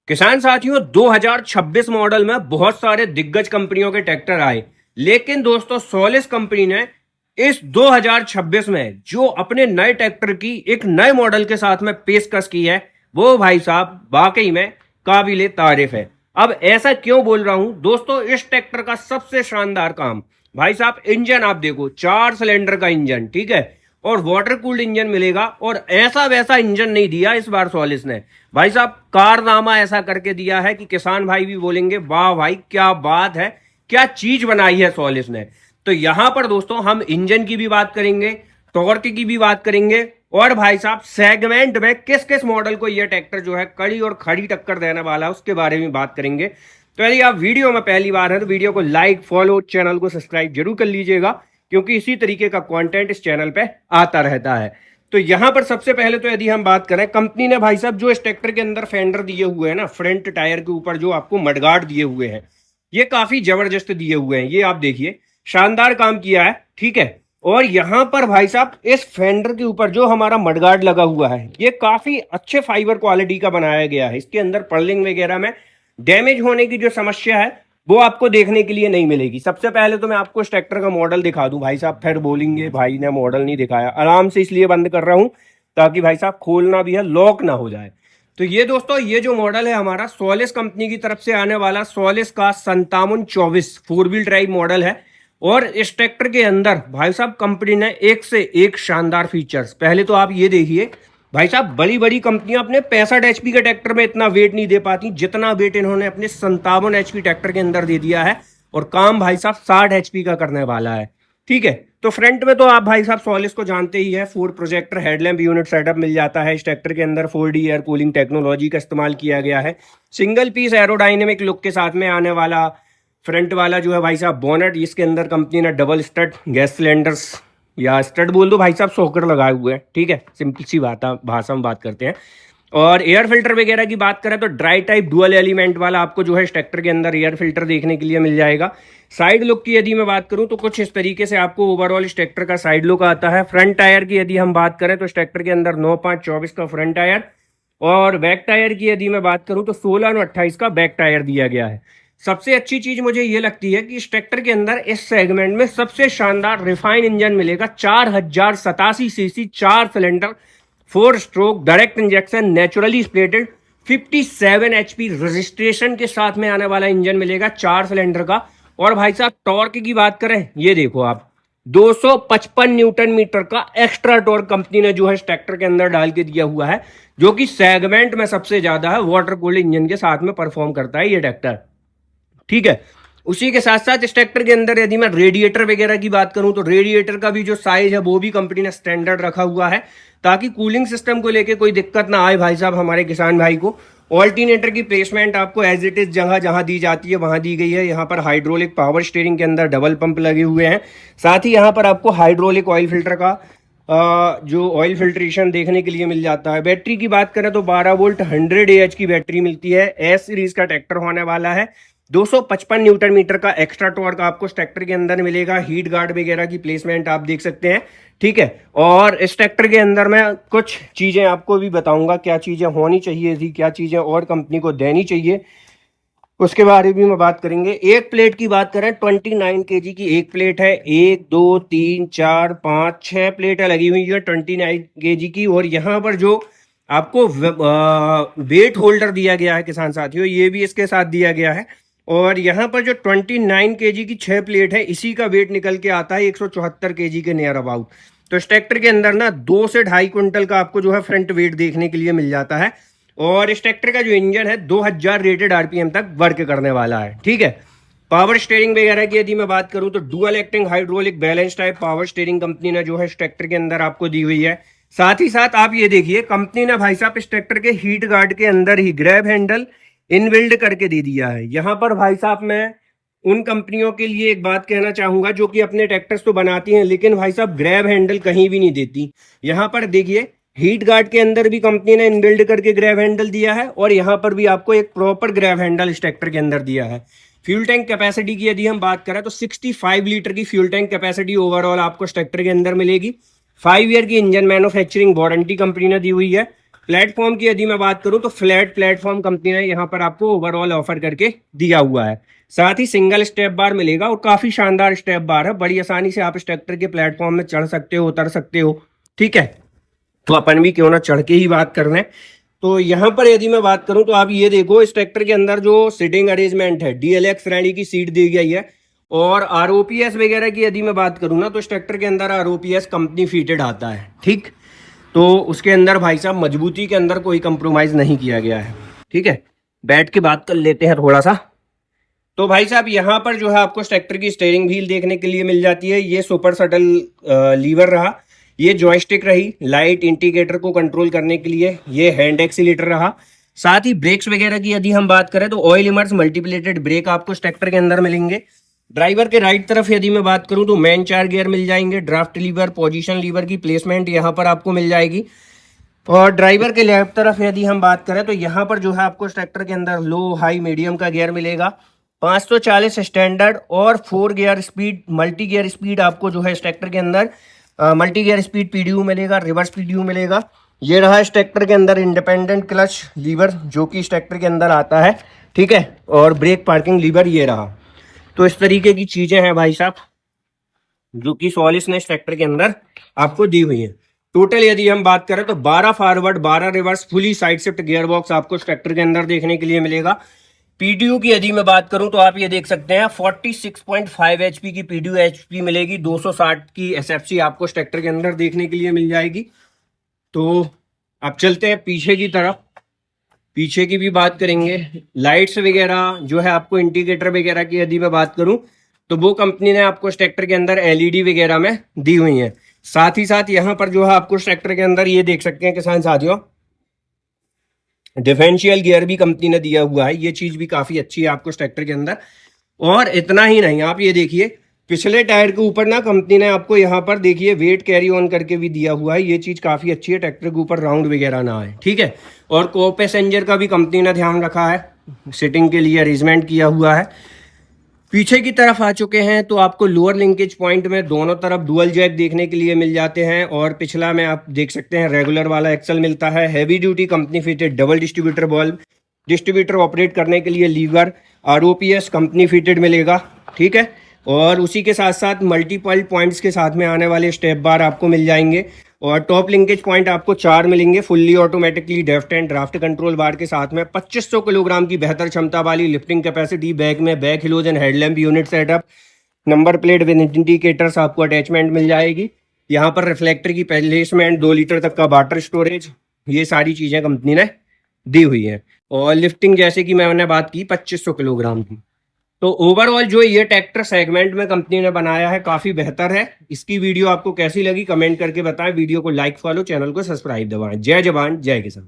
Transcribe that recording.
किसान साथियों 2026 मॉडल में बहुत सारे दिग्गज कंपनियों के ट्रैक्टर आए। लेकिन दोस्तों सोलिस कंपनी ने इस 2026 में जो अपने नए ट्रैक्टर की एक नए मॉडल के साथ में पेशकश की है, वो भाई साहब वाकई में काबिले तारीफ है। अब ऐसा क्यों बोल रहा हूं दोस्तों, इस ट्रैक्टर का सबसे शानदार काम भाई साहब, इंजन आप देखो, 4 सिलेंडर का इंजन, ठीक है, और वाटर कूल्ड इंजन मिलेगा। और ऐसा वैसा इंजन नहीं दिया इस बार सोलिस ने, भाई साहब कारनामा ऐसा करके दिया है कि किसान भाई भी बोलेंगे वाह भाई क्या बात है, क्या चीज बनाई है सोलिस ने। तो यहां पर दोस्तों हम इंजन की भी बात करेंगे, टॉर्क की भी बात करेंगे, और भाई साहब सेगमेंट में किस किस मॉडल को यह ट्रैक्टर जो है कड़ी और खड़ी टक्कर देने वाला है उसके बारे में बात करेंगे। तो यदि आप वीडियो में पहली बार हैं तो वीडियो को लाइक, फॉलो, चैनल को सब्सक्राइब जरूर कर लीजिएगा, क्योंकि इसी तरीके का कंटेंट इस चैनल पे आता रहता है। तो यहां पर सबसे पहले तो यदि हम बात करें, कंपनी ने भाई साहब जो इस ट्रैक्टर के अंदर फेंडर दिए हुए हैं ना, फ्रंट टायर के ऊपर जो आपको मडगार्ड दिए हुए हैं, ये काफी जबरदस्त दिए हुए हैं। ये आप देखिए, शानदार काम किया है, ठीक है। और यहां पर भाई साहब इस फेंडर के ऊपर जो हमारा मडगार्ड लगा हुआ है, ये काफी अच्छे फाइबर क्वालिटी का बनाया गया है। इसके अंदर पर्लिंग वगैरह में डैमेज होने की जो समस्या है वो आपको देखने के लिए नहीं मिलेगी। सबसे पहले तो मैं आपको इस ट्रैक्टर का मॉडल दिखा दूं, भाई साहब फिर बोलेंगे भाई ने मॉडल नहीं दिखाया। आराम से इसलिए बंद कर रहा हूं ताकि भाई साहब खोलना भी है, लॉक ना हो जाए। तो ये दोस्तों, ये जो मॉडल है हमारा सोलिस कंपनी की तरफ से आने वाला सोलिस का 5724 फोर व्हील ड्राइव मॉडल है। और इस ट्रैक्टर के अंदर भाई साहब कंपनी ने एक से एक शानदार फीचर्स, पहले तो आप ये देखिए भाई साहब, बड़ी बड़ी कंपनियां अपने 65 HP के ट्रैक्टर में इतना वेट नहीं दे पाती जितना वेट इन्होंने अपने 57 HP ट्रैक्टर के अंदर दे दिया है। और काम भाई साहब 60 HP का करने वाला है, ठीक है। तो फ्रंट में तो आप भाई साहब सोलिस को जानते ही है, Ford projector headlamp unit setup मिल जाता है। इस ट्रैक्टर के अंदर 4D एयर कूलिंग टेक्नोलॉजी का इस्तेमाल किया गया है। सिंगल पीस एरोडाइनेमिक लुक के साथ में आने वाला फ्रंट वाला जो है भाई साहब बोनट, इसके अंदर कंपनी ने डबल स्टड गैस सिलेंडर्स, या स्टड बोल दो भाई साहब, सॉकर लगाए हुए हैं, ठीक है। सिंपल सी बात है, भाषा में बात करते हैं। और एयर फिल्टर वगैरह की बात करें तो ड्राई टाइप डुअल एलिमेंट वाला आपको जो है ट्रैक्टर के अंदर एयर फिल्टर देखने के लिए मिल जाएगा। साइड लुक की यदि मैं बात करूं तो कुछ इस तरीके से आपको ओवरऑल इस ट्रैक्टर का साइड लुक आता है। फ्रंट टायर की यदि हम बात करें तो इस ट्रैक्टर के अंदर 9/5/24 का फ्रंट टायर, और बैक टायर की यदि मैं बात करूं तो 16/28 का बैक टायर दिया गया है। सबसे अच्छी चीज मुझे ये लगती है कि इस ट्रैक्टर के अंदर इस सेगमेंट में सबसे शानदार रिफाइन इंजन मिलेगा। 4087 cc 4 cylinder 4 stroke direct injection naturally splitted 57 HP registration के साथ में आने वाला इंजन मिलेगा 4 सिलेंडर का। और भाई साहब टॉर्क की बात करें, ये देखो आप, 255 Nm का एक्स्ट्रा टॉर्क कंपनी ने जो है इस ट्रैक्टर के अंदर डाल के दिया हुआ है, जो कि सेगमेंट में सबसे ज्यादा है। वाटर कूल्ड इंजन के साथ में परफॉर्म करता है ये ट्रैक्टर, ठीक है। उसी के साथ साथ इस ट्रैक्टर के अंदर यदि मैं रेडिएटर वगैरह की बात करूं तो रेडिएटर का भी जो साइज है वो भी कंपनी ने स्टैंडर्ड रखा हुआ है, ताकि कूलिंग सिस्टम को लेके कोई दिक्कत ना आए भाई साहब हमारे किसान भाई को। ऑल्टरनेटर की प्लेसमेंट आपको एज इट इज जगह जहां दी जाती है वहां दी गई है। यहाँ पर हाइड्रोलिक पावर स्टीयरिंग के अंदर डबल पंप लगे हुए हैं। साथ ही यहाँ पर आपको हाइड्रोलिक ऑयल फिल्टर का जो ऑयल फिल्ट्रेशन देखने के लिए मिल जाता है। बैटरी की बात करें तो 12 वोल्ट 100 Ah की बैटरी मिलती है। एस सीरीज का ट्रैक्टर होने वाला है। 255 Nm का एक्स्ट्रा टॉर्क आपको इस ट्रैक्टर के अंदर मिलेगा। हीट गार्ड वगैरह की प्लेसमेंट आप देख सकते हैं, ठीक है। और इस ट्रैक्टर के अंदर मैं कुछ चीजें आपको भी बताऊंगा, क्या चीजें होनी चाहिए थी, क्या चीजें और कंपनी को देनी चाहिए, उसके बारे में भी बात करेंगे। एक प्लेट की बात करें, 29 kg की एक प्लेट है। 1 2 3 4 5 6 प्लेटें लगी हुई है 29 kg की। और यहाँ पर जो आपको वेट होल्डर दिया गया है किसान साथियों, ये भी इसके साथ दिया गया है। और यहाँ पर जो 29 kg की 6 प्लेट है, इसी का वेट निकल के आता है 174 kg के नियर अबाउट। तो इस ट्रैक्टर के अंदर ना 2 से 2.5 क्विंटल का आपको जो है फ्रंट वेट देखने के लिए मिल जाता है। और इस ट्रैक्टर का जो इंजन है 2000 रेटेड आरपीएम तक वर्क करने वाला है, ठीक है। पावर स्टीयरिंग वगैरह की यदि मैं बात करूं तो dual acting hydraulic balance type power steering company ने जो है इस ट्रैक्टर के अंदर आपको दी हुई है। साथ ही साथ आप ये देखिए, कंपनी ने भाई साहब इस ट्रैक्टर के हीट गार्ड के अंदर ही ग्रैब हैंडल इनबिल्ड करके दे दिया है। यहाँ पर भाई साहब मैं उन कंपनियों के लिए एक बात कहना चाहूंगा जो कि अपने ट्रैक्टर्स तो बनाती हैं लेकिन भाई साहब ग्रैब हैंडल कहीं भी नहीं देती। यहाँ पर देखिए, हीट गार्ड के अंदर भी कंपनी ने इनबिल्ड करके ग्रैब हैंडल दिया है, और यहाँ पर भी आपको एक प्रॉपर ग्रैब हैंडल इस ट्रैक्टर के अंदर दिया है। फ्यूल टैंक कैपेसिटी की यदि हम बात करें तो 65 लीटर की फ्यूल टैंक कैपेसिटी ओवरऑल आपको इस ट्रैक्टर के अंदर मिलेगी। 5 ईयर की इंजन मैन्युफैक्चरिंग वारंटी कंपनी ने दी हुई है। प्लेटफॉर्म की यदि मैं बात करूं तो फ्लैट प्लेटफॉर्म कंपनी ने यहाँ पर आपको ओवरऑल ऑफर करके दिया हुआ है। साथ ही सिंगल स्टेप बार मिलेगा और काफी शानदार स्टेप बार है, बड़ी आसानी से आप इस ट्रैक्टर के प्लेटफॉर्म में चढ़ सकते हो, उतर सकते हो। ठीक है, तो अपन भी क्यों ना चढ़ के ही बात कर लें। तो यहाँ पर यदि मैं बात करूं तो आप ये देखो, इस ट्रैक्टर के अंदर जो सीटिंग अरेंजमेंट है, डीएलएक्स श्रेणी की सीट दी गई है। और आरओपीएस वगैरह की यदि मैं बात करूं ना, तो इस ट्रैक्टर के अंदर आरओपीएस कंपनी फिटेड आता है। ठीक, तो उसके अंदर भाई साहब मजबूती के अंदर कोई कंप्रोमाइज नहीं किया गया है। ठीक है, बैठ के बात कर लेते हैं थोड़ा सा। तो भाई साहब यहाँ पर जो है आपको ट्रैक्टर की स्टीयरिंग व्हील देखने के लिए मिल जाती है। ये सुपर सटल लीवर रहा, ये जॉयस्टिक रही लाइट इंडिकेटर को कंट्रोल करने के लिए, ये हैंड एक्सीलेटर रहा। साथ ही ब्रेक्स वगैरह की यदि हम बात करें तो ऑयल इमर्स मल्टीप्लेटेड ब्रेक आपको ट्रैक्टर के अंदर मिलेंगे। ड्राइवर के राइट तरफ यदि मैं बात करूं तो मैन 4 गियर मिल जाएंगे। ड्राफ्ट लीवर, पोजीशन लीवर की प्लेसमेंट यहाँ पर आपको मिल जाएगी। और ड्राइवर के लेफ्ट तरफ यदि हम बात करें तो यहाँ पर जो है आपको ट्रैक्टर के अंदर लो हाई मीडियम का गियर मिलेगा। 540 स्टैंडर्ड और 4 gear speed multi gear speed आपको जो है इस ट्रैक्टर के अंदर मल्टी गियर स्पीड पीडीयू मिलेगा, रिवर्स पीडीयू मिलेगा। ये रहा इस ट्रैक्टर के अंदर इंडिपेंडेंट क्लच लीवर जो कि इस ट्रैक्टर के अंदर आता है। ठीक है, और ब्रेक पार्किंग लीवर ये रहा। तो इस तरीके की चीजें हैं भाई साहब जो कि सोलिस ने इस ट्रैक्टर के अंदर आपको दी हुई है। टोटल यदि हम बात करें तो 12 forward 12 reverse fully side shift gear box आपको इस ट्रैक्टर के अंदर देखने के लिए मिलेगा। पीडीयू की यदि मैं बात करूं तो आप ये देख सकते हैं 46.5 एचपी की पीडीयू एचपी मिलेगी। 260 की एसएफसी आपको इस ट्रैक्टर के अंदर देखने के लिए मिल जाएगी। तो अब चलते हैं पीछे की तरफ, पीछे की भी बात करेंगे। लाइट्स वगैरह जो है आपको इंडिकेटर वगैरह की यदि मैं बात करूं तो वो कंपनी ने आपको इस ट्रैक्टर के अंदर एलईडी वगैरह में दी हुई है। साथ ही साथ यहाँ पर जो है आपको इस ट्रैक्टर के अंदर ये देख सकते हैं किसान साथियों, डिफरेंशियल गियर भी कंपनी ने दिया हुआ है। ये चीज भी काफी अच्छी है आपको इस ट्रैक्टर के अंदर। और इतना ही नहीं, आप ये देखिए पिछले टायर के ऊपर ना कंपनी ने आपको यहाँ पर देखिए वेट कैरी ऑन करके भी दिया हुआ है। ये चीज काफी अच्छी है, ट्रैक्टर के ऊपर राउंड वगैरह ना आए। ठीक है, और को पैसेंजर का भी कंपनी ने ध्यान रखा है, सिटिंग के लिए अरेंजमेंट किया हुआ है। पीछे की तरफ आ चुके हैं तो आपको लोअर लिंकेज पॉइंट में दोनों तरफ डुअल जैक देखने के लिए मिल जाते हैं। और पिछला में आप देख सकते हैं रेगुलर वाला एक्सल मिलता है। Heavy duty company fitted double distributor bulb, distributor operate करने के लिए लीवर, आरओपीएस कंपनी फिटेड मिलेगा। ठीक है, और उसी के साथ साथ मल्टीपल पॉइंट्स के साथ में आने वाले स्टेप बार आपको मिल जाएंगे। और टॉप लिंकेज पॉइंट आपको 4 मिलेंगे। Fully automatically depth and draft control bar के साथ में 2500 किलोग्राम की बेहतर क्षमता वाली लिफ्टिंग कैपेसिटी, बैक में back halogen headlamp unit setup, number plate with indicators आपको अटैचमेंट मिल जाएगी। यहाँ पर रिफ्लेक्टर की प्लेसमेंट, 2 लीटर तक का वाटर स्टोरेज, ये सारी चीज़ें कंपनी ने दी हुई है। और लिफ्टिंग जैसे कि मैंने बात की 2500 किलोग्राम की। तो ओवरऑल जो ये ट्रैक्टर सेगमेंट में कंपनी ने बनाया है काफी बेहतर है। इसकी वीडियो आपको कैसी लगी कमेंट करके बताएं। वीडियो को लाइक, फॉलो, चैनल को सब्सक्राइब दबाएं। जय जवान जय किसान।